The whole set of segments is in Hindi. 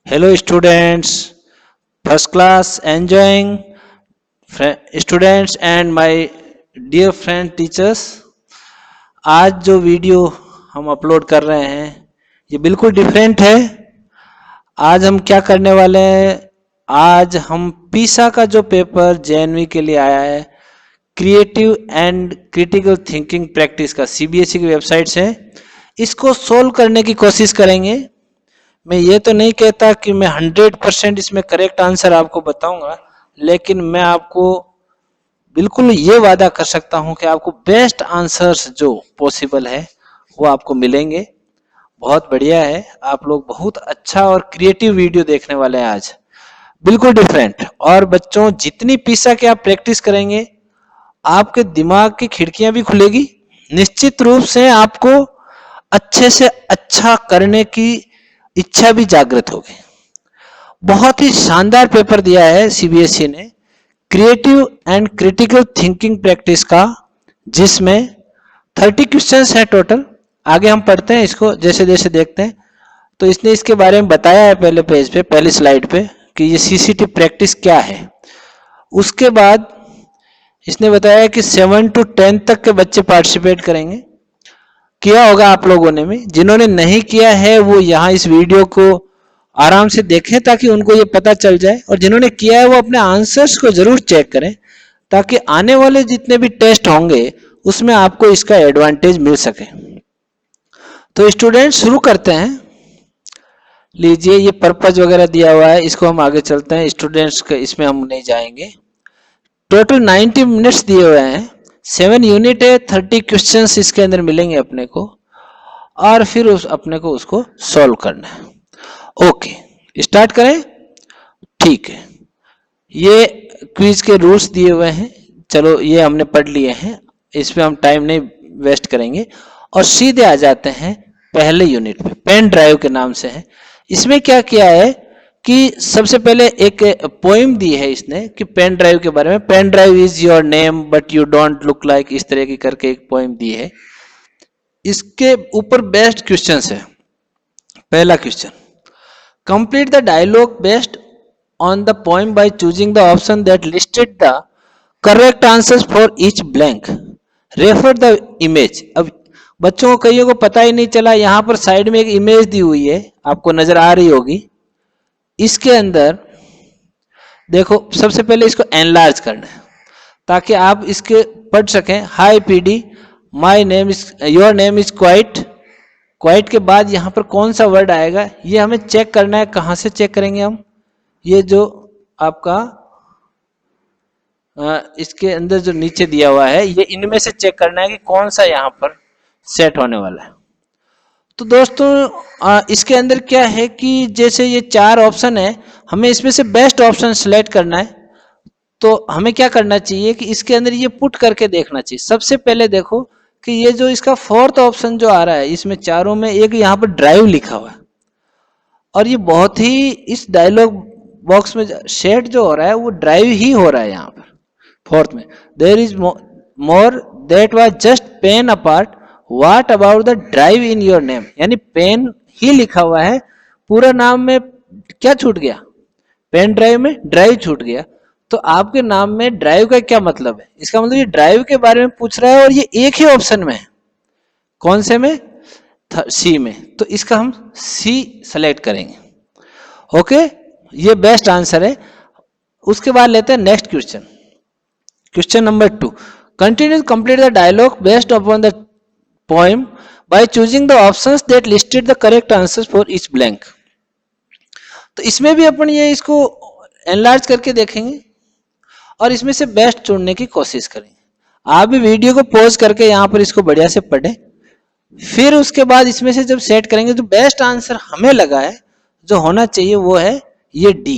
Hello students, first class enjoying students and my dear friend teachers. आज जो वीडियो हम अपलोड कर रहे हैं ये बिल्कुल डिफरेंट है। आज हम क्या करने वाले हैं, आज हम पीसा का जो पेपर जेएनवी के लिए आया है creative and critical thinking practice का सीबीएसई की वेबसाइट से इसको सोल्व करने की कोशिश करेंगे। मैं ये तो नहीं कहता कि मैं 100% इसमें करेक्ट आंसर आपको बताऊंगा, लेकिन मैं आपको बिल्कुल ये वादा कर सकता हूं कि आपको बेस्ट आंसर्स जो पॉसिबल है वो आपको मिलेंगे। बहुत बढ़िया है, आप लोग बहुत अच्छा और क्रिएटिव वीडियो देखने वाले हैं आज, बिल्कुल डिफरेंट। और बच्चों जितनी पीसा के आप प्रैक्टिस करेंगे आपके दिमाग की खिड़कियां भी खुलेगी, निश्चित रूप से आपको अच्छे से अच्छा करने की इच्छा भी जागृत होगी। बहुत ही शानदार पेपर दिया है सीबीएसई ने creative and critical thinking practice का, जिसमें 30 क्वेश्चंस है टोटल। आगे हम पढ़ते हैं इसको, जैसे जैसे देखते हैं। तो इसने इसके बारे में बताया है पहले पेज पे, पहली स्लाइड पे, कि ये सीसीटी प्रैक्टिस क्या है। उसके बाद इसने बताया कि 7 to 10 तक के बच्चे पार्टिसिपेट करेंगे। किया होगा आप लोगों ने भी, जिन्होंने नहीं किया है वो यहाँ इस वीडियो को आराम से देखें ताकि उनको ये पता चल जाए, और जिन्होंने किया है वो अपने आंसर्स को जरूर चेक करें ताकि आने वाले जितने भी टेस्ट होंगे उसमें आपको इसका एडवांटेज मिल सके। तो स्टूडेंट शुरू करते हैं। लीजिए ये पर्पज वगैरह दिया हुआ है, इसको हम आगे चलते हैं। स्टूडेंट्स के इसमें हम नहीं जाएंगे। टोटल 90 मिनट्स दिए हुए हैं, 7 यूनिट है, 30 क्वेश्चंस इसके अंदर मिलेंगे अपने को, और फिर अपने को उसको सॉल्व करना है। ओके स्टार्ट करें। ठीक है, ये क्विज के रूल्स दिए हुए हैं, चलो ये हमने पढ़ लिए हैं, इस पे हम टाइम नहीं वेस्ट करेंगे और सीधे आ जाते हैं पहले यूनिट पे। पेन ड्राइव के नाम से है। इसमें क्या किया है कि सबसे पहले एक पोइम दी है इसने कि पेन ड्राइव के बारे में, pen drive is your name but you don't look like, इस तरह की करके एक पोइम दी है। इसके ऊपर बेस्ट क्वेश्चन है। पहला question, complete the dialogue based on the poem by choosing the option that listed the correct answers for each blank, refer the image. अब बच्चों को कईयों को पता ही नहीं चला, यहां पर साइड में एक इमेज दी हुई है, आपको नजर आ रही होगी। इसके अंदर देखो, सबसे पहले इसको एनलार्ज करना है ताकि आप इसके पढ़ सकें। Hi PD, my name is, your name is quite. Quite के बाद यहाँ पर कौन सा वर्ड आएगा ये हमें चेक करना है। कहाँ से चेक करेंगे हम? ये जो आपका इसके अंदर जो नीचे दिया हुआ है, ये इनमें से चेक करना है कि कौन सा यहाँ पर सेट होने वाला है। तो दोस्तों इसके अंदर क्या है कि जैसे ये 4 ऑप्शन है, हमें इसमें से बेस्ट ऑप्शन सिलेक्ट करना है। तो हमें क्या करना चाहिए कि इसके अंदर ये पुट करके देखना चाहिए। सबसे पहले देखो कि ये जो इसका 4th ऑप्शन जो आ रहा है, इसमें चारों में एक यहाँ पर ड्राइव लिखा हुआ है, और ये बहुत ही इस डायलॉग बॉक्स में शेड जो हो रहा है वो ड्राइव ही हो रहा है। यहाँ पर 4th में there is more that was just pen apart, what about the drive in your name, यानी पेन ही लिखा हुआ है, पूरा नाम में क्या छूट गया? पेन ड्राइव में ड्राइव छूट गया। तो आपके नाम में ड्राइव का क्या मतलब है? इसका मतलब ये ड्राइव के बारे में पूछ रहा है, और ये एक ही ऑप्शन में है। कौन से में? सी में। तो इसका हम सी सेलेक्ट करेंगे। ओके, ये बेस्ट आंसर है। उसके बाद लेते हैं next question. Question number 2, continue complete the dialogue based upon the poem by choosing the options that listed the correct answers for each blank। तो इसमें भी अपन ये इसको एनलार्ज करके देखेंगे और इसमें से बेस्ट चुनने की कोशिश करेंगे। आप भी वीडियो को पॉज करके यहाँ पर इसको बढ़िया से पढ़ें, फिर उसके बाद इसमें से जब सेट करेंगे तो बेस्ट आंसर हमें लगा है जो होना चाहिए वो है ये डी।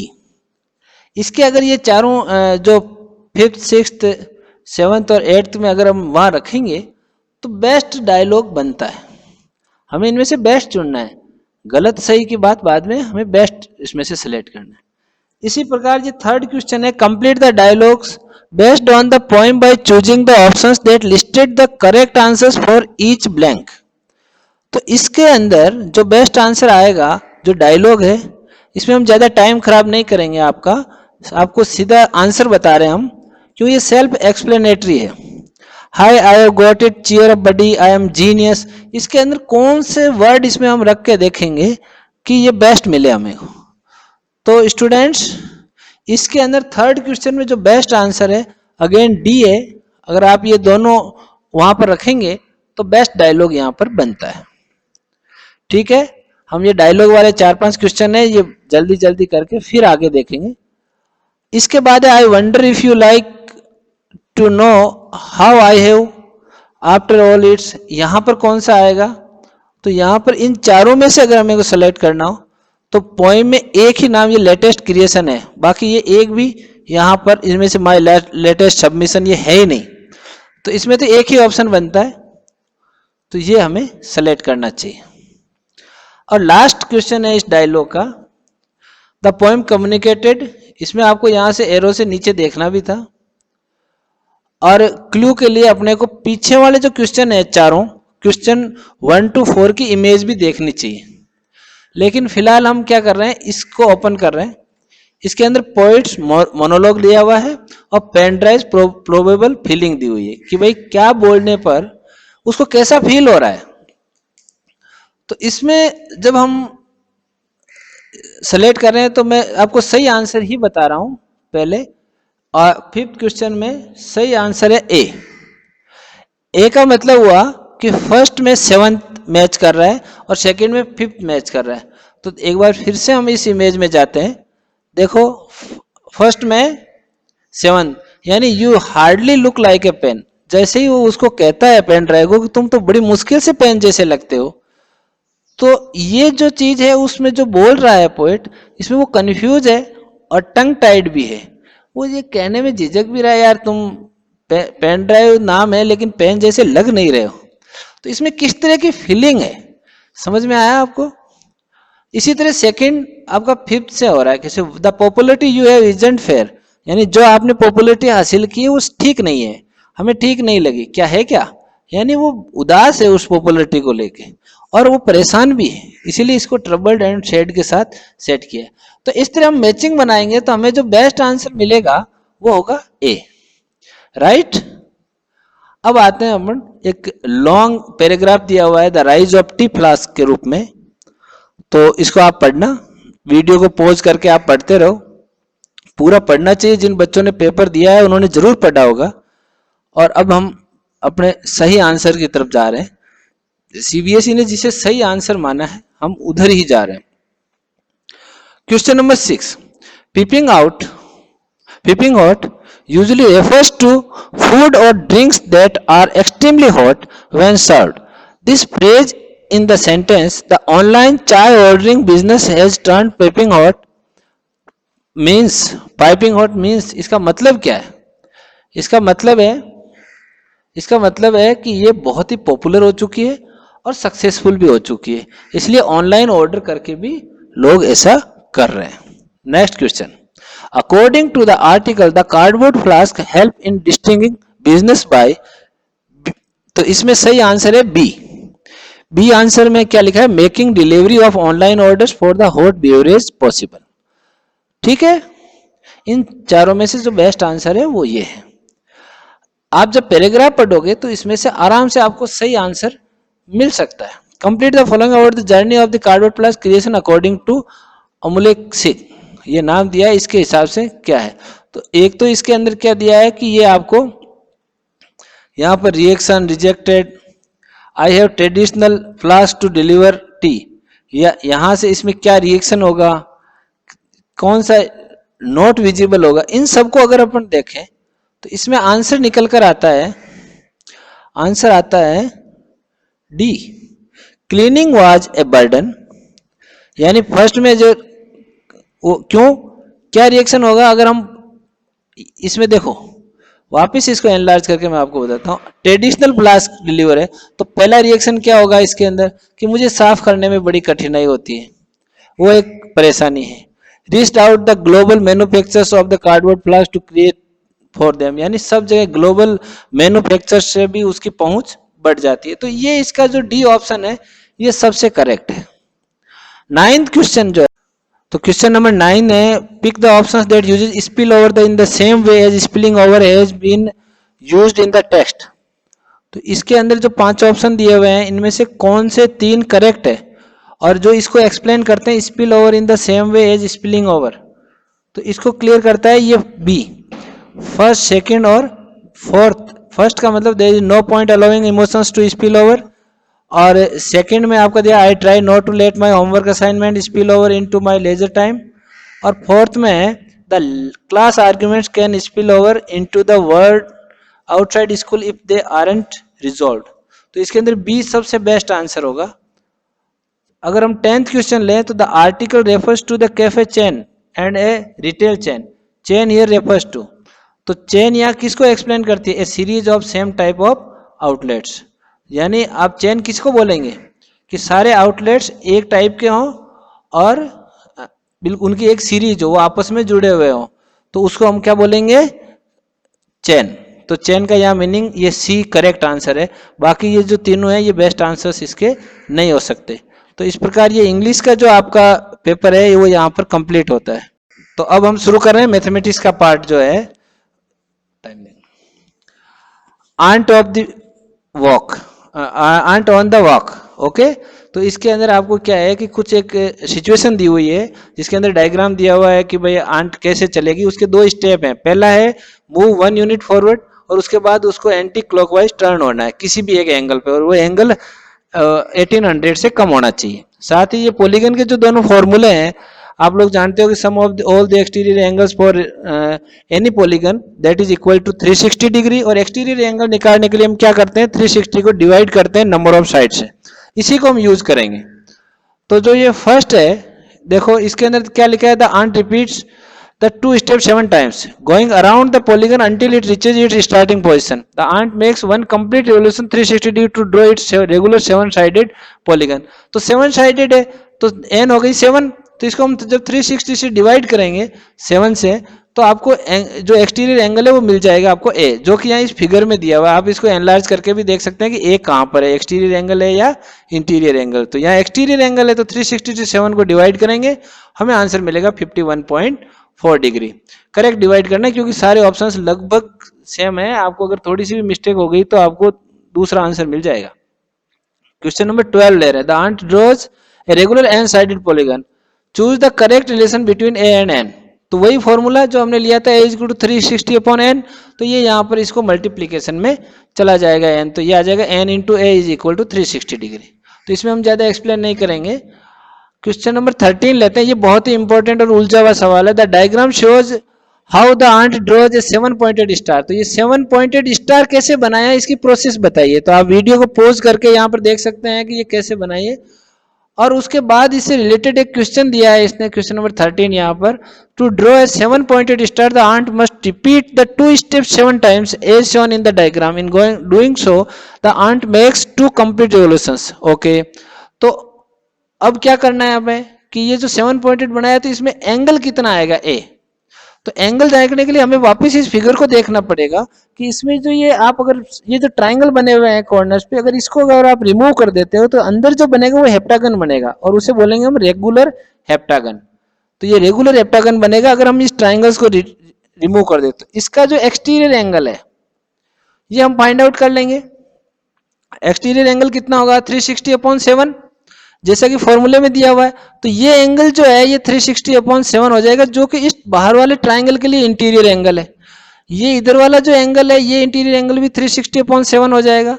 इसके अगर ये चारों जो 5th 6th 7th और 8th में अगर हम वहां रखेंगे तो बेस्ट डायलॉग बनता है। हमें इनमें से बेस्ट चुनना है, गलत सही की बात बाद में, हमें बेस्ट इसमें से सिलेक्ट करना है। इसी प्रकार ये 3rd क्वेश्चन है, complete the dialogues based on the poem by choosing the options that listed the correct answers for each blank. तो इसके अंदर जो बेस्ट आंसर आएगा, जो डायलॉग है, इसमें हम ज़्यादा टाइम खराब नहीं करेंगे आपका, आपको सीधा आंसर बता रहे हैं हम, क्यों ये सेल्फ एक्सप्लेनेटरी है। Hi I have got it, cheer up buddy, I am genius, इसके अंदर कौन से वर्ड इसमें हम रख के देखेंगे कि ये बेस्ट मिले हमें। तो स्टूडेंट्स, इसके अंदर थर्ड क्वेश्चन में जो बेस्ट आंसर है अगेन डी है। अगर आप ये दोनों वहां पर रखेंगे तो बेस्ट डायलॉग यहां पर बनता है। ठीक है, हम ये डायलॉग वाले 4-5 क्वेश्चन है, ये जल्दी जल्दी करके फिर आगे देखेंगे। इसके बाद I wonder if you like to know how I have after all it's, यहां पर कौन सा आएगा? तो यहां पर इन चारों में से अगर हमें को सेलेक्ट करना हो तो पोएम में एक ही नाम ये लेटेस्ट क्रिएशन है, बाकी ये एक भी यहां पर इनमें से माय लेटेस्ट सबमिशन ये है ही नहीं, तो इसमें तो एक ही ऑप्शन बनता है, तो ये हमें सेलेक्ट करना चाहिए। और लास्ट क्वेश्चन है इस डायलॉग का, द पोएम कम्युनिकेटेड, इसमें आपको यहां से एरो से नीचे देखना भी था, और क्लू के लिए अपने को पीछे वाले जो क्वेश्चन है चारों, क्वेश्चन 1 to 4 की इमेज भी देखनी चाहिए। लेकिन फिलहाल हम क्या कर रहे हैं, इसको ओपन कर रहे हैं। इसके अंदर पोइट्स मोनोलॉग दिया हुआ है और पेन ड्राइव प्रोबेबल फीलिंग दी हुई है कि भाई क्या बोलने पर उसको कैसा फील हो रहा है। तो इसमें जब हम सेलेक्ट कर रहे हैं तो मैं आपको सही आंसर ही बता रहा हूं पहले, और 5th क्वेश्चन में सही आंसर है ए। ए का मतलब हुआ कि फर्स्ट में 7th मैच कर रहा है और सेकंड में 5th मैच कर रहा है। तो एक बार फिर से हम इस इमेज में जाते हैं, देखो फर्स्ट में 7th, यानी you hardly look like a pen, जैसे ही वो उसको कहता है पेन ड्राइव को कि तुम तो बड़ी मुश्किल से पेन जैसे लगते हो, तो ये जो चीज है उसमें जो बोल रहा है पोएट, इसमें वो कंफ्यूज है और टंग टाइड भी है। वो ये कहने में झिझक भी रहा है, यार तुम पेन ड्राइव नाम है लेकिन पेन जैसे लग नहीं रहे हो। तो इसमें किस तरह की फीलिंग है, समझ में आया आपको? इसी तरह सेकंड आपका 5th से हो रहा है कैसे, the popularity you have isn't fair, यानी जो आपने पॉपुलरिटी हासिल की है वो ठीक नहीं है, हमें ठीक नहीं लगी। क्या है क्या? यानी वो उदास है उस पॉपुलरिटी को लेके और वो परेशान भी है, इसीलिए इसको ट्रबल्ड एंड शेड के साथ सेट किया। तो इस तरह हम मैचिंग बनाएंगे तो हमें जो बेस्ट आंसर मिलेगा वो होगा ए, राइट। अब आते हैं अपन, एक लॉन्ग पैराग्राफ दिया हुआ है the rise of T flask के रूप में, तो इसको आप पढ़ना, वीडियो को पॉज करके आप पढ़ते रहो, पूरा पढ़ना चाहिए। जिन बच्चों ने पेपर दिया है उन्होंने जरूर पढ़ा होगा। और अब हम अपने सही आंसर की तरफ जा रहे हैं। सीबीएसई ने जिसे सही आंसर माना है हम उधर ही जा रहे हैं। Question number 6, peeping hot usually refers to food or drinks that are extremely hot when served. This phrase in the sentence, the online chai ordering business has turned piping hot means, इसका मतलब क्या है? इसका मतलब है कि ये बहुत ही पॉपुलर हो चुकी है और सक्सेसफुल भी हो चुकी है, इसलिए ऑनलाइन ऑर्डर करके भी लोग ऐसा कर रहे हैं। Next question, according to the article the cardboard flask help in distinguishing business by, तो इसमें सही आंसर है बी आंसर में क्या लिखा है, making delivery of online orders for the hot beverage possible. ठीक है, इन चारों में से जो बेस्ट आंसर है वो ये है। आप जब पैराग्राफ पढ़ोगे तो इसमें से आराम से आपको सही आंसर मिल सकता है। Complete the following about the journey of the cardboard flask creation according to Amulya Singh, ये नाम दिया है, इसके हिसाब से क्या है। तो एक तो इसके अंदर क्या दिया है कि ये आपको यहाँ पर reaction rejected, I have traditional flask to deliver tea, या यहाँ से इसमें क्या रिएक्शन होगा, कौन सा नॉट विजिबल होगा, इन सबको अगर अपन देखें तो इसमें आंसर निकल कर आता है, आंसर आता है D, cleaning was a burden. यानी फर्स्ट में जो वो क्यों, क्या रिएक्शन होगा, अगर हम इसमें देखो वापस इसको एनलार्ज करके मैं आपको बताता हूँ। ट्रेडिशनल फ्लास्क डिलीवर है तो पहला रिएक्शन क्या होगा इसके अंदर कि मुझे साफ करने में बड़ी कठिनाई होती है, वो एक परेशानी है। Reached out the global manufacturers of the cardboard flask to create for them, यानी सब जगह ग्लोबल मैन्युफैक्चरर से भी उसकी पहुंच बढ़ जाती है। तो ये इसका जो डी ऑप्शन है ये सबसे करेक्ट है। 9th क्वेश्चन जो है तो क्वेश्चन नंबर 9 है, pick the options that uses spill over the in the same way as spilling over has been used in the text. तो इसके अंदर जो 5 ऑप्शन दिए हुए हैं इनमें से कौन से 3 करेक्ट है, और जो इसको एक्सप्लेन करते हैं spill over in the same way as spilling over, तो इसको क्लियर करता है ये बी, फर्स्ट, सेकंड और फोर्थ। फर्स्ट का मतलब there is no point allowing emotions to spill over, और सेकंड में आपका दिया I try not to let my homework assignment spill over into my leisure time, और फोर्थ में the class arguments can spill over into the world outside school if they aren't resolved. तो इसके अंदर बी सबसे बेस्ट आंसर होगा। अगर हम 10th क्वेश्चन लें तो the article refers to the cafe chain and a retail chain, chain here refers to, तो चेन यहाँ किसको एक्सप्लेन करती है, a series of same type of outlets. यानी आप चेन किसको बोलेंगे कि सारे आउटलेट्स एक टाइप के हों और बिल्कुल उनकी एक सीरीज हो, वो आपस में जुड़े हुए हों, तो उसको हम क्या बोलेंगे, चेन। तो चेन का यहाँ मीनिंग ये सी करेक्ट आंसर है। बाकी ये जो तीनों हैं ये बेस्ट आंसर्स इसके नहीं हो सकते। तो इस प्रकार ये इंग्लिश का जो आपका पेपर है वो यहाँ पर कंप्लीट होता है। तो अब हम शुरू कर रहे हैं मैथमेटिक्स का पार्ट जो है, ant off the walk, ant on the walk. Okay, तो इसके अंदर आपको क्या है कि कुछ एक सिचुएशन दी हुई है जिसके अंदर डायग्राम दिया हुआ है कि भाई आंट कैसे चलेगी। उसके 2 स्टेप हैं, पहला है मूव 1 यूनिट फॉरवर्ड, और उसके बाद उसको एंटी क्लॉकवाइज टर्न होना है किसी भी एक एंगल पे, और वो एंगल 1800 से कम होना चाहिए। साथ ही ये पॉलीगन के जो दोनों फॉर्मूले हैं आप लोग जानते हो कि sum of all the exterior angles for any polygon that is equal to 360 degree, और एक्सटीरियर एंगल निकालने के लिए हम क्या करते हैं, 360 को डिवाइड करते हैं नंबर ऑफ साइड से, इसी को हम यूज करेंगे। तो जो ये फर्स्ट है देखो इसके अंदर क्या लिखा है, the ant repeats the 2 steps 7 times going around the polygon until it reaches its starting position. The ant makes one complete revolution 360 degree to draw its regular 7-sided polygon. तो 7-sided है तो n हो गई 7, तो इसको हम जब 360 से डिवाइड करेंगे 7 से तो आपको जो एक्सटीरियर एंगल है वो मिल जाएगा आपको a, जो कि यहाँ इस फिगर में दिया हुआ है। आप इसको एनलार्ज करके भी देख सकते हैं कि a कहाँ पर है, एक्सटीरियर एंगल है या इंटीरियर एंगल। तो यहाँ एक्सटीरियर एंगल है तो 360 से 7 को डिवाइड करेंगे, हमें आंसर मिलेगा 51.4 डिग्री। करेक्ट डिवाइड करना है क्योंकि सारे ऑप्शंस लगभग सेम है, आपको अगर थोड़ी सी भी मिस्टेक हो गई तो आपको दूसरा आंसर मिल जाएगा। क्वेश्चन नंबर 12 ले रहे हैं, the ant draws a regular n sided polygon, choose the correct relation between a and n. तो वही फॉर्मूला जो हमने लिया था, a is equal to 360 upon n, तो ये यहाँ पर इसको मल्टीप्लीकेशन में चला जाएगा n, तो ये आ जाएगा n into a is equal to 360 degree. तो इसमें हम ज्यादा एक्सप्लेन नहीं करेंगे। क्वेश्चन नंबर 13 लेते हैं, ये बहुत ही इंपॉर्टेंट और उलझा हुआ सवाल है। The diagram shows how the ant draws a 7 pointed star. तो ये 7 पॉइंटेड स्टार कैसे बनाया, इसकी प्रोसेस बताइए। तो आप वीडियो को पॉज करके यहाँ पर देख सकते हैं कि ये कैसे बनाइए, और उसके बाद इससे रिलेटेड एक क्वेश्चन दिया है इसने, क्वेश्चन नंबर 13 यहाँ पर, to draw a 7 pointed star the ant must repeat the 2 steps 7 times as shown in the diagram. In doing so the ant makes 2 complete revolutions. Okay, तो अब क्या करना है हमें कि ये जो 7 पॉइंटेड बनाया तो इसमें एंगल कितना आएगा a। तो एंगल देखने के लिए हमें वापस इस फिगर को देखना पड़ेगा कि इसमें जो ये आप अगर ये जो ट्राइंगल बने हुए हैं कॉर्नर्स पे, अगर इसको अगर आप रिमूव कर देते हो तो अंदर जो बनेगा वो हेप्टागन बनेगा, और उसे बोलेंगे हम रेगुलर हेप्टागन। तो ये रेगुलर हेप्टागन बनेगा अगर हम इस ट्राइंगल्स को रिमूव कर देते। तो इसका जो एक्सटीरियर एंगल है ये हम फाइंड आउट कर लेंगे। एक्सटीरियर एंगल कितना होगा, 360 अपॉन 7, जैसा कि फॉर्मूले में दिया हुआ है। तो ये एंगल जो है ये 360 अपॉन 7 हो जाएगा, जो कि इस बाहर वाले ट्राइंगल के लिए इंटीरियर एंगल है। ये इधर वाला जो एंगल है ये इंटीरियर एंगल भी 360 अपॉन 7 हो जाएगा,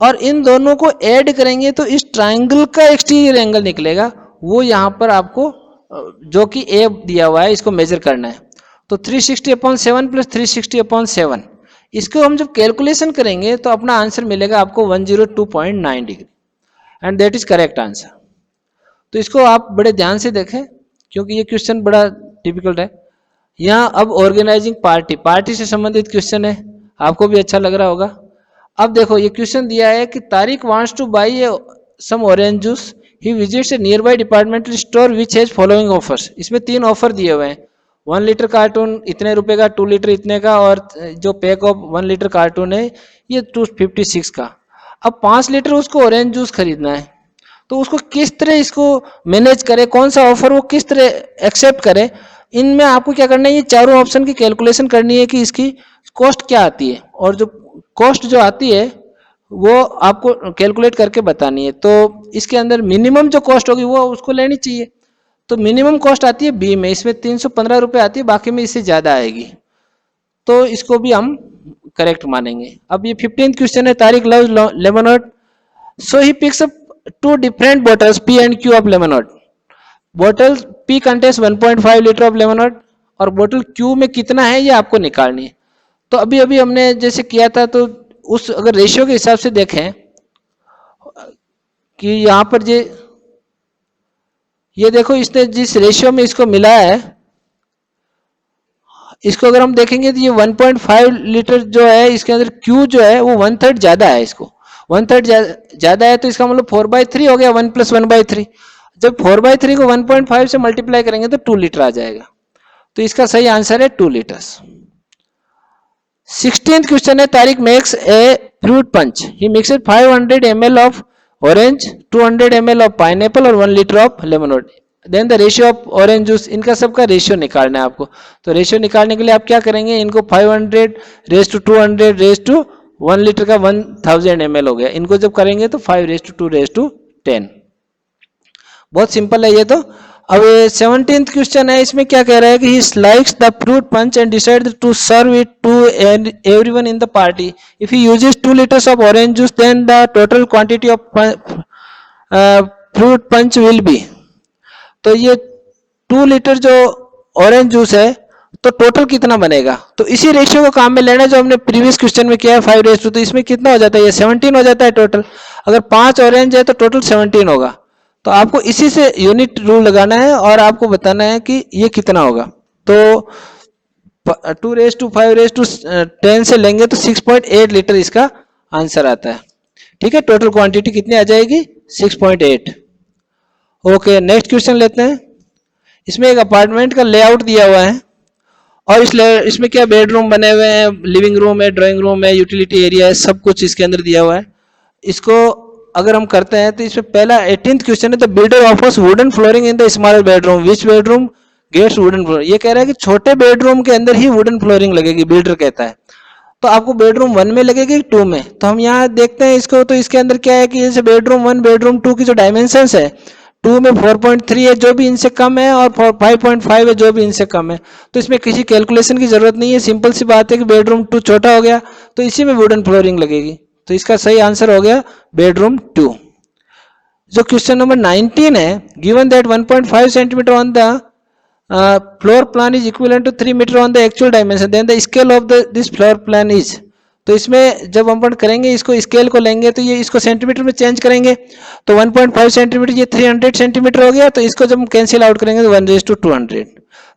और इन दोनों को ऐड करेंगे तो इस ट्राइंगल का एक्सटीरियर एंगल निकलेगा, वो यहाँ पर आपको जो कि ए दिया हुआ है इसको मेजर करना है। तो 360 अपॉन 7 प्लस 360 अपॉन 7, इसको हम जब कैलकुलेशन करेंगे तो अपना आंसर मिलेगा आपको 102.9 degree, and that is correct answer. तो इसको आप बड़े ध्यान से देखें क्योंकि ये क्वेश्चन बड़ा डिफिकल्ट है। यहाँ अब ऑर्गेनाइजिंग पार्टी से संबंधित क्वेश्चन है, आपको भी अच्छा लग रहा होगा। अब देखो ये क्वेश्चन दिया है कि Tariq wants to buy some orange juice, he visits a nearby departmental store which has following offers. इसमें 3 ऑफर दिए हुए हैं, 1 लीटर कार्टून इतने रुपए का, 2 लीटर इतने का, और जो पैक ऑफ 1 लीटर कार्टून है ये 256 का। अब 5 लीटर उसको ऑरेंज जूस खरीदना है, तो उसको किस तरह इसको मैनेज करे, कौन सा ऑफर वो किस तरह एक्सेप्ट करे, इनमें आपको क्या करना है, ये चारों ऑप्शन की कैलकुलेशन करनी है कि इसकी कॉस्ट क्या आती है, और जो कॉस्ट जो आती है वो आपको कैलकुलेट करके बतानी है। तो इसके अंदर मिनिमम जो कॉस्ट होगी वो उसको लेनी चाहिए। तो मिनिमम कॉस्ट आती है बी में, इसमें 315 रुपये आती है, बाकी में इससे ज़्यादा आएगी, तो इसको भी हम करेक्ट मानेंगे। अब ये 15th क्वेश्चन है, Tariq loves lemonade, so he picks up two different bottles P and Q of lemonade. Bottle P contains 1.5 litre of lemonade, और बॉटल Q में कितना है ये आपको निकालनी है। तो अभी अभी हमने जैसे किया था, तो उस अगर रेशियो के हिसाब से देखें कि यहाँ पर ये देखो, इसने जिस रेशियो में इसको मिलाया है, इसको अगर हम देखेंगे तो ये 1.5 लीटर जो है, इसके अंदर Q जो है वो 1/3 ज्यादा है, इसको 1/3 ज्यादा है, तो इसका मतलब 4/3 हो गया, 1 + 1/3। जब 4/3 को 1.5 से मल्टीप्लाई करेंगे तो 2 लीटर आ जाएगा, तो इसका सही आंसर है 2 लीटर्स। 16th क्वेश्चन है, Tariq makes a fruit punch, he mixed 500 ml of orange, 200 ml of pineapple और 1 litre of lemon, then the ratio of orange juice. इनका सबका रेशियो निकालना है आपको। तो रेशियो निकालने के लिए आप क्या करेंगे, इनको 500 रेज टू 200 रेज टू 1 लीटर का 1000 ml हो गया, इनको जब करेंगे तो 5 रेज टू 2 रेज टू 10। बहुत सिंपल है ये तो। अब 17th क्वेश्चन है, इसमें क्या कह रहा है कि he likes the fruit punch and decide to serve it to everyone in the party. If he uses 2 liters of orange juice, then the total quantity of fruit punch will be. तो ये 2 लीटर जो ऑरेंज जूस है, तो टोटल कितना बनेगा, तो इसी रेशियो को काम में लेना जो हमने प्रीवियस क्वेश्चन में किया है 5:2। तो इसमें कितना हो जाता है, ये 17 हो जाता है टोटल। अगर 5 ऑरेंज है तो टोटल 17 होगा। तो आपको इसी से यूनिट रूल लगाना है और आपको बताना है कि ये कितना होगा। तो 2:5:10 से लेंगे तो 6.8 लीटर इसका आंसर आता है। ठीक है, टोटल क्वांटिटी कितनी आ जाएगी, 6.8। ओके, नेक्स्ट क्वेश्चन लेते हैं। इसमें एक अपार्टमेंट का लेआउट दिया हुआ है, और इसमें क्या बेडरूम बने हुए हैं, लिविंग रूम है, ड्राइंग रूम है, यूटिलिटी एरिया है, सब कुछ इसके अंदर दिया हुआ है। इसको अगर हम करते हैं तो इसमें पहला 18th क्वेश्चन है, the builder offers wooden flooring in the smaller bedroom, which bedroom gets wooden floor. ये कह रहा है कि छोटे बेडरूम के अंदर ही वुडन फ्लोरिंग लगेगी, बिल्डर कहता है। तो आपको बेडरूम 1 में लगेगी 2 में। तो हम यहाँ देखते हैं इसको, तो इसके अंदर क्या है कि जैसे बेडरूम 1 बेडरूम 2 की जो डायमेंशंस है, 2 में 4.3 है जो भी इनसे कम है, और 5.5 है जो भी इनसे कम है। तो इसमें किसी कैलकुलेशन की जरूरत नहीं है, सिंपल सी बात है कि बेडरूम 2 छोटा हो गया तो इसी में वुडन फ्लोरिंग लगेगी। तो इसका सही आंसर हो गया बेडरूम 2। जो क्वेश्चन नंबर 19 है, given that 1.5 centimetre on the floor plan is equivalent to 3 metre on the actual dimension, then the scale of this floor plan is. तो इसमें जब हम करेंगे, इसको स्केल को लेंगे तो ये इसको सेंटीमीटर में चेंज करेंगे, तो 1.5 सेंटीमीटर ये 300 सेंटीमीटर हो गया। तो इसको जब हम कैंसिल आउट करेंगे तो 1:200।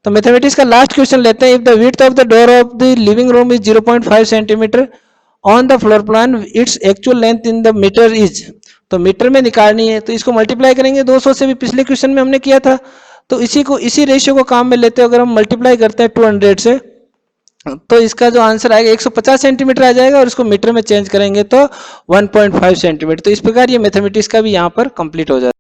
तो मैथमेटिक्स का लास्ट क्वेश्चन लेते हैं। If the width of the door of the living room is 0.5 centimetre on the floor plan, its actual length in the metre is. तो मीटर में निकालनी है, तो इसको मल्टीप्लाई करेंगे 200 से, भी पिछले क्वेश्चन में हमने किया था। तो इसी रेशियो को काम में लेते हैं, अगर हम मल्टीप्लाई करते हैं 200 से, तो इसका जो आंसर आएगा 150 सेंटीमीटर आ जाएगा, और इसको मीटर में चेंज करेंगे तो 1.5 सेंटीमीटर। तो इस प्रकार ये मैथमेटिक्स का भी यहाँ पर कंप्लीट हो जाता है।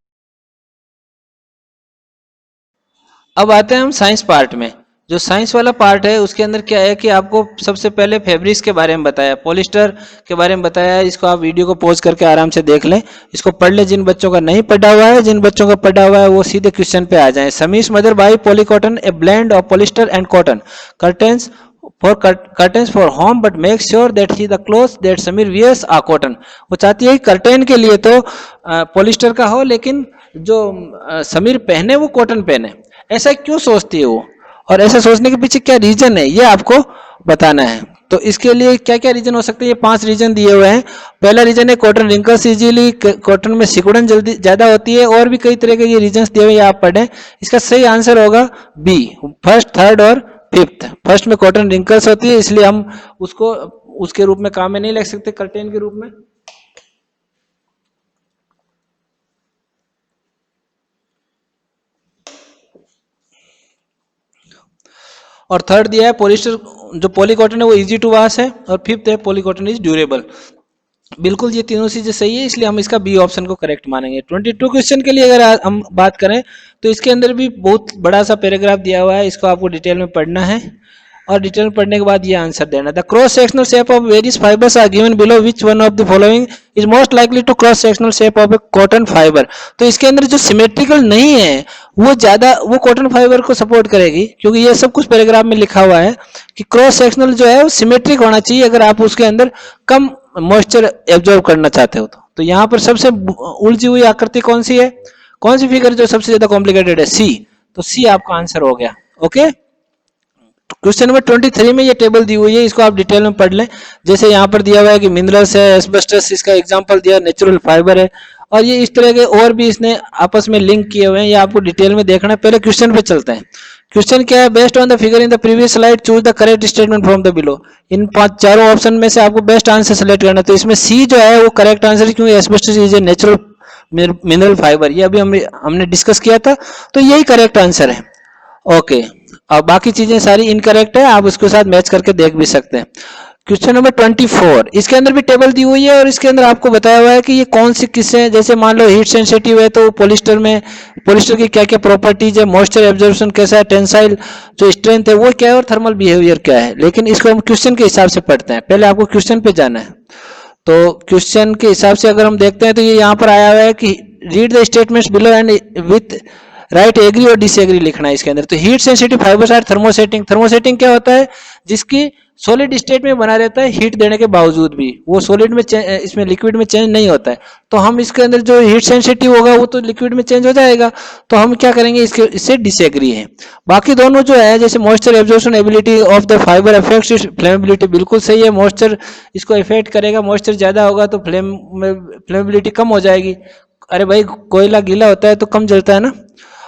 अब आते हैं हम साइंस पार्ट में। जो साइंस वाला पार्ट है उसके अंदर क्या है कि आपको सबसे पहले फैब्रिक्स के बारे में बताया, पॉलिस्टर के बारे में बताया। इसको आप वीडियो को पॉज करके आराम से देख लें, इसको पढ़ लें जिन बच्चों का नहीं पढ़ा हुआ है। जिन बच्चों का पढ़ा हुआ है वो सीधे क्वेश्चन पे आ जाएं। Samish mother buy polycotton, a blend of polyester and cotton, curtains for home, but make sure that he the clothes that Sameer wears are cotton. वो चाहती है कि कर्टेन के लिए तो पॉलिस्टर का हो, लेकिन जो समीर पहने वो कॉटन पहने। ऐसा क्यों सोचती है वो, और ऐसा सोचने के पीछे क्या रीजन है, ये आपको बताना है। तो इसके लिए क्या क्या रीजन हो सकते हैं, ये 5 रीजन दिए हुए हैं। पहला रीजन है कॉटन रिंकल्स इजीली, कॉटन में सिकुड़न जल्दी ज्यादा होती है, और भी कई तरह के ये रीजन दिए हुए, आप पढ़ें। इसका सही आंसर होगा बी, फर्स्ट, थर्ड और फिफ्थ। फर्स्ट में कॉटन रिंकल्स होती है, इसलिए हम उसको उसके रूप में काम में नहीं लिख सकते, कर्टेन के रूप में। और थर्ड दिया है पॉलिस्टर, जो पॉलीकॉटन है वो इजी टू वॉश है, और फिफ्थ है पॉलीकॉटन इज ड्यूरेबल। बिल्कुल ये तीनों चीजें सही है, इसलिए हम इसका बी ऑप्शन को करेक्ट मानेंगे। 22 क्वेश्चन के लिए अगर हम बात करें तो इसके अंदर भी बहुत बड़ा सा पैराग्राफ दिया हुआ है, इसको आपको डिटेल में पढ़ना है और डिटेल में पढ़ने के बाद ये आंसर देना। The cross sectional shape of various fibres are given below, which one of the following is most likely to cross sectional shape of a cotton fibre. तो इसके अंदर जो सिमेट्रिकल नहीं है वो ज्यादा वो कॉटन फाइबर को सपोर्ट करेगी, क्योंकि ये सब कुछ पैराग्राफ में लिखा हुआ है कि क्रॉस सेक्शनल जो है वो सिमेट्रिक होना चाहिए अगर आप उसके अंदर कम मॉइस्चर एब्जॉर्ब करना चाहते हो। तो यहाँ पर सबसे उलझी हुई आकृति कौन सी है, कौन सी फिगर जो सबसे ज्यादा कॉम्प्लिकेटेड है, सी। तो सी आपका आंसर हो गया। ओके, क्वेश्चन नंबर 23 में ये टेबल दी हुई है, इसको आप डिटेल में पढ़ लें। जैसे यहाँ पर दिया हुआ है कि मिनरल्स है, एस्बेस्टस इसका एग्जांपल दिया, नेचुरल फाइबर है, और ये इस तरह के और भी इसने आपस में लिंक किए हुए हैं, ये आपको डिटेल में देखना है। पहले क्वेश्चन पे चलते हैं। क्वेश्चन क्या है, based on the figure in the previous slide choose the correct statement from the below. इन चारों ऑप्शन में से आपको बेस्ट आंसर सेलेक्ट करना है। तो इसमें सी जो है वो करेक्ट आंसर है, क्योंकि asbestos is a natural mineral fibre, ये अभी हमने डिस्कस किया था, तो यही करेक्ट आंसर है। ओके, अब बाकी चीजें सारी इनकरेक्ट है, आप उसके साथ मैच करके देख भी सकते हैं। क्वेश्चन नंबर 24, इसके अंदर भी टेबल दी हुई है और इसके अंदर आपको बताया हुआ है कि ये कौन सी किससे, जैसे मान लो हीट सेंसिटिव है तो पॉलिस्टर में पॉलिस्टर की क्या क्या प्रॉपर्टीज है, मॉइस्चर एब्जॉर्प्शन कैसा है, टेंसाइल जो स्ट्रेंथ है वो क्या है, और थर्मल बिहेवियर क्या है। लेकिन इसको हम क्वेश्चन के हिसाब से पढ़ते हैं, पहले आपको क्वेश्चन पे जाना है। तो क्वेश्चन के हिसाब से अगर हम देखते हैं तो ये यहाँ पर आया हुआ है कि read the statements below and with right agree और डिसएग्री लिखना है इसके अंदर। तो heat sensitive fibres are thermosetting. Thermosetting क्या होता है, जिसकी सॉलिड स्टेट में बना रहता है हीट देने के बावजूद भी, वो सॉलिड में इसमें लिक्विड में चेंज नहीं होता है। तो हम इसके अंदर जो हीट सेंसिटिव होगा वो तो लिक्विड में चेंज हो जाएगा, तो हम क्या करेंगे, इससे डिसएग्री है। बाकी दोनों जो है, जैसे moisture absorption ability of the fibre affects it's flammability, बिल्कुल सही है, मॉइस्चर इसको इफेक्ट करेगा, मॉइस्चर ज्यादा होगा तो फ्लेमेबिलिटी कम हो जाएगी। अरे भाई कोयला गीला होता है तो कम जलता है ना।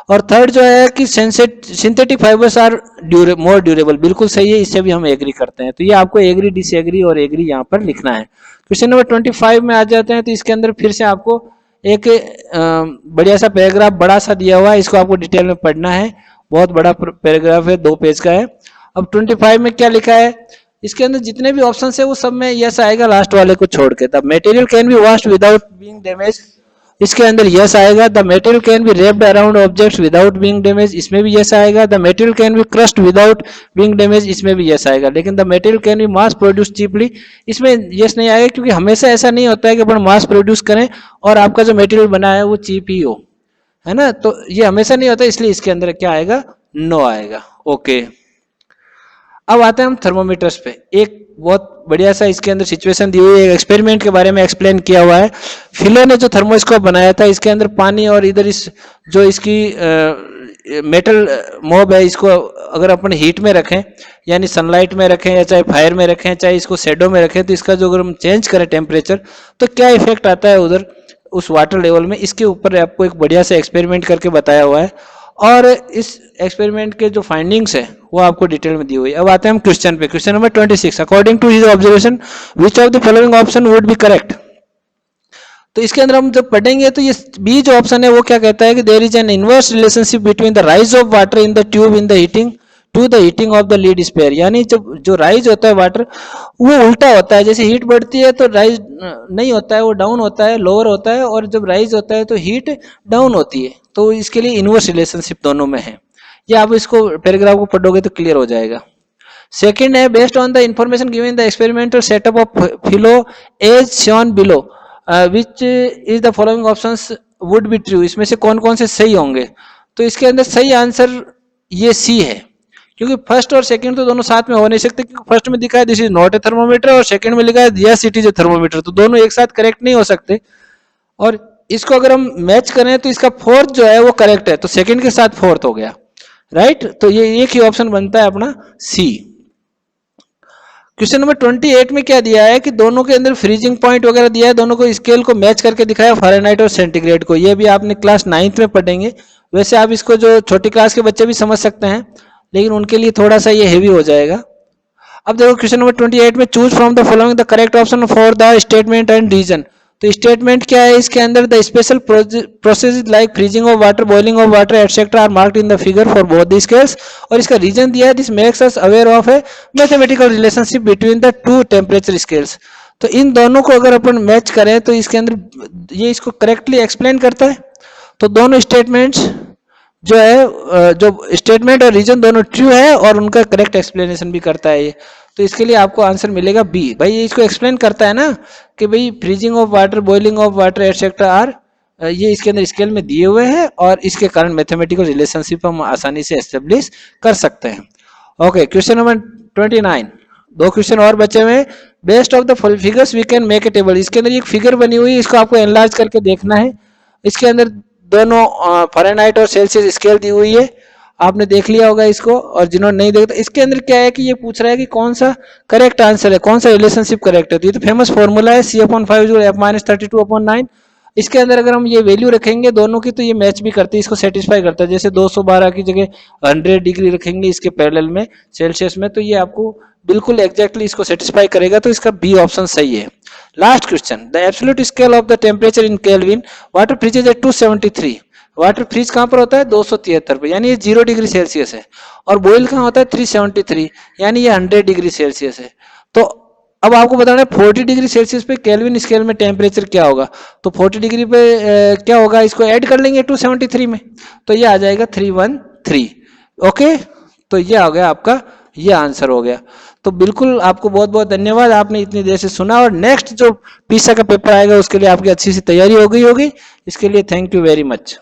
और थर्ड जो है कि synthetic fibres are more durable, बिल्कुल सही है, इससे भी हम एग्री करते हैं। तो ये आपको एग्री, डिसएग्री और एग्री यहाँ पर लिखना है। क्वेश्चन नंबर 25 में आ जाते हैं। तो इसके अंदर फिर से आपको एक बढ़िया सा पैराग्राफ बड़ा सा दिया हुआ है, इसको आपको डिटेल में पढ़ना है, बहुत बड़ा पैराग्राफ है, 2 पेज का है। अब 25 में क्या लिखा है, इसके अंदर जितने भी ऑप्शन है वो सब में यस आएगा, लास्ट वाले को छोड़ के। The material can be washed without being damage, इसके अंदर यस आएगा। The material can be raped around objects without being damage, इसमें भी यस आएगा। The material can be crushed without being damage, इसमें भी यस आएगा। लेकिन the material can be mass produce cheaply, इसमें यस नहीं आएगा, क्योंकि हमेशा ऐसा नहीं होता है कि अपन मास प्रोड्यूस करें और आपका जो मटेरियल बना है वो चीप ही हो, है ना। तो ये हमेशा नहीं होता, इसलिए इसके अंदर क्या आएगा, नो आएगा। ओके, अब आते हैं हम थर्मोमीटर्स पे। एक बहुत बढ़िया सा इसके अंदर सिचुएशन दी हुई है, एक्सपेरिमेंट के बारे में एक्सप्लेन किया हुआ है। फिलो ने जो थर्मोस्कोप बनाया था, इसके अंदर पानी और इधर इस जो इसकी मेटल मोब है, इसको अगर अपन हीट में रखें, यानी सनलाइट में रखें या चाहे फायर में रखें, चाहे इसको शेडो में रखें, तो इसका जो अगर हम चेंज करें टेम्परेचर, तो क्या इफेक्ट आता है उधर उस वाटर लेवल में, इसके ऊपर आपको एक बढ़िया सा एक्सपेरिमेंट करके बताया हुआ है। और इस एक्सपेरिमेंट के जो फाइंडिंग्स है वो आपको डिटेल में दी हुई है। अब आते हैं हम क्वेश्चन पे। Question number 26, according to his observation which of the following option would be correct. तो इसके अंदर हम जब पढ़ेंगे तो ये बी जो ऑप्शन है वो क्या कहता है कि there is an inverse relationship between the rise of water in the tube in the heating to the heating of the lead sphere, यानी जब जो राइज होता है वाटर वो उल्टा होता है। जैसे हीट बढ़ती है तो राइज नहीं होता है, वो डाउन होता है, लोअर होता है, और जब राइज होता है तो हीट डाउन होती है। तो इसके लिए इनवर्स रिलेशनशिप दोनों में है। ये आप इसको पैराग्राफ को पढ़ोगे तो क्लियर हो जाएगा। सेकंड है, based on the information given in the experimental setup of Philo as shown below which is the following options would be true, इसमें से कौन कौन से सही होंगे। तो इसके अंदर सही आंसर ये सी है, क्योंकि फर्स्ट और सेकंड तो दोनों साथ में हो नहीं सकते, क्योंकि फर्स्ट में दिखा है this is not a thermometer और सेकंड में लिखा है yes it is a thermometer, तो दोनों एक साथ करेक्ट नहीं हो सकते। और इसको अगर हम मैच करें तो इसका फोर्थ जो है वो करेक्ट है, तो सेकंड के साथ फोर्थ हो गया, राइट। तो ये एक ही ऑप्शन बनता है अपना सी। क्वेश्चन नंबर 28 में क्या दिया है कि दोनों के अंदर फ्रीजिंग पॉइंट वगैरह दिया है, दोनों को स्केल को मैच करके दिखाया, फ़ारेनहाइट और सेंटीग्रेड को। ये भी आपने क्लास 9th में पढ़ेंगे। वैसे आप इसको जो छोटी क्लास के बच्चे भी समझ सकते हैं, लेकिन उनके लिए थोड़ा सा ये हेवी हो जाएगा। अब देखो क्वेश्चन नंबर 28 में choose from the following the correct option for the statement and reason. तो स्टेटमेंट क्या है, इसके अंदर the special process like freezing of water, boiling of water etcetera are marked in the figure for both the scales. और इसका रीजन दिया है this makes us aware of a mathematical relationship between the two temperature scales. तो इन दोनों को अगर अपन मैच करें तो इसके अंदर ये इसको करेक्टली एक्सप्लेन करता है। तो दोनों स्टेटमेंट्स जो है, जो स्टेटमेंट और रीजन दोनों ट्रू है और उनका करेक्ट एक्सप्लेनेशन भी करता है ये। तो इसके लिए आपको आंसर मिलेगा बी। भाई ये इसको एक्सप्लेन करता है ना कि भाई freezing of water, boiling of water etcetera are, ये इसके अंदर स्केल में दिए हुए हैं और इसके कारण मैथमेटिकल रिलेशनशिप हम आसानी से एस्टेब्लिश कर सकते हैं। ओके, क्वेश्चन नंबर 29, दो क्वेश्चन और बचे हुए हैं। Best of the figures we can make a table. इसके अंदर एक फिगर बनी हुई है, इसको आपको एनलार्ज करके देखना है। इसके अंदर दोनों फ़ारेनहाइट और सेल्सियस स्केल दी हुई है, आपने देख लिया होगा इसको। और जिन्होंने नहीं देखा, इसके अंदर क्या है कि ये पूछ रहा है कि कौन सा करेक्ट आंसर है, कौन सा रिलेशनशिप करेक्ट है। तो ये तो फेमस फॉर्मूला है C/5 F-32/9। इसके अंदर अगर हम ये वैल्यू रखेंगे दोनों की तो ये मैच भी करती है, इसको सेटिस्फाई करता है। जैसे 212 की जगह 100 डिग्री रखेंगे इसके पैरेलल में सेल्सियस में, तो ये आपको बिल्कुल एग्जैक्टली इसको सेटिस्फाई करेगा। तो इसका बी ऑप्शन सही है। Last question, the absolute scale of the temperature in kelvin, water freezes at 273। Water freeze कहाँ पर होता है 273 पर, यानी ये 0 डिग्री सेल्सियस है। और बॉयल कहाँ होता है 373, यानी ये 100 डिग्री सेल्सियस है। तो अब आपको बताना है 40 डिग्री सेल्सियस पे केल्विन स्केल में टेम्परेचर क्या होगा। तो 40 डिग्री पे क्या होगा, इसको ऐड कर लेंगे 273 में, तो ये आ जाएगा 313। ओके, तो ये आ गया आपका, ये आंसर हो गया। तो बिल्कुल आपको बहुत बहुत धन्यवाद, आपने इतनी देर से सुना। और नेक्स्ट जो पीसा का पेपर आएगा उसके लिए आपकी अच्छी सी तैयारी हो गई होगी। इसके लिए थैंक यू वेरी मच।